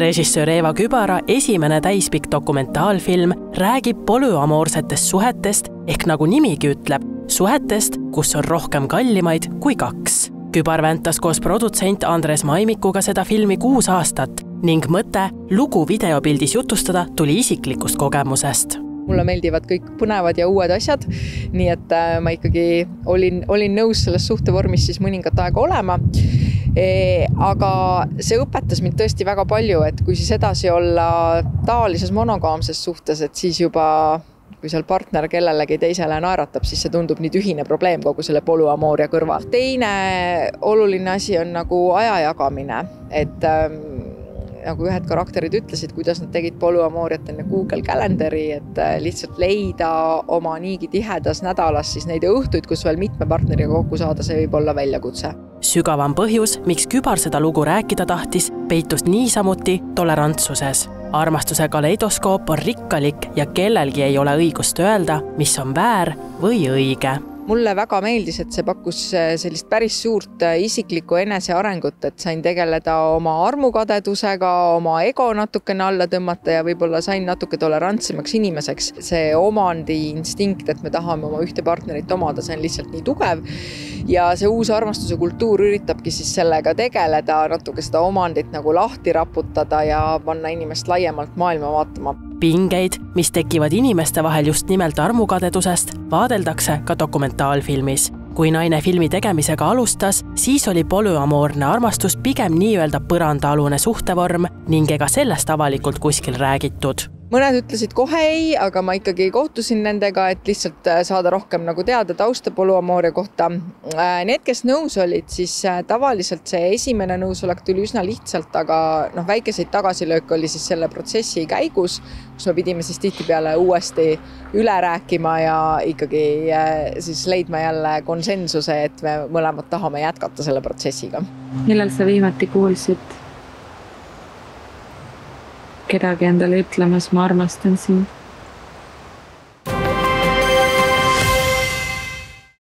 Režissöör Eeva Kübara esimene täispikk dokumentaalfilm räägib polüamoorsetest suhetest ehk nagu nimigi ütleb, suhetest, kus on rohkem kallimaid kui 2. Kübar väntas koos produtsent Andres Maimikuga seda filmi 6 aastat ning mõte lugu videopildis jutustada tuli isiklikust kogemusest. Mulle meeldivad kõik põnevad ja uued asjad, nii et ma ikkagi olin nõus selles suhtevormis siis mõningat aega olema. Aga see õpetas mind tõesti väga palju, et kui siis edasi olla taolises monogaamses suhtes, et siis juba kui seal partner kellelegi teisele naeratab, siis see tundub nii tühine probleem kogu selle polüamooria kõrval. Teine oluline asi on nagu aja jagamine, et nagu ühed karakterid ütlesid, kuidas nad tegid polüamooriat enne Google kalenderi, et lihtsalt leida oma niigi tihedas nädalas siis neid õhtuid, kus veel mitme partneriga kokku saada, see võib olla väljakutse. Sügavam põhjus, miks Kübar seda lugu rääkida tahtis, peitus niisamuti tolerantsuses. Armastuse kaleidoskoop on rikkalik ja kellelgi ei ole õigust öelda, mis on väär või õige. Mulle väga meeldis, et see pakkus sellist päris suurt isiklikku enesearengut, et sain tegeleda oma armukadedusega, oma ego natukene alla tõmmata ja võib-olla sain natuke tolerantsemaks inimeseks. See omandi instinkt, et me tahame oma ühte partnerit omada, see on lihtsalt nii tugev. Ja see uus armastuse kultuur üritabki siis sellega tegeleda, natuke seda omandit nagu lahti raputada ja panna inimest laiemalt maailma vaatama. Pingeid, mis tekivad inimeste vahel just nimelt armukadedusest, vaadeldakse ka dokumentaalfilmis. Kui naine filmi tegemisega alustas, siis oli polüamoorne armastus pigem nii-öelda põrandaalune suhtevorm ning ega sellest avalikult kuskil räägitud. Mõned ütlesid kohe ei, aga ma ikkagi kohtusin nendega, et lihtsalt saada rohkem nagu teada tausta polüamooria kohta. Need, kes nõus olid, siis tavaliselt see esimene nõusolek tuli üsna lihtsalt, aga väikeseid tagasilööke oli siis selle protsessi käigus, kus me pidime siis tihtipeale uuesti üle rääkima ja ikkagi siis leidma jälle konsensuse, et me mõlemad tahame jätkata selle protsessiga. Millal sa viimati kuulsid kedagi endale ütlemas, ma armastan sind?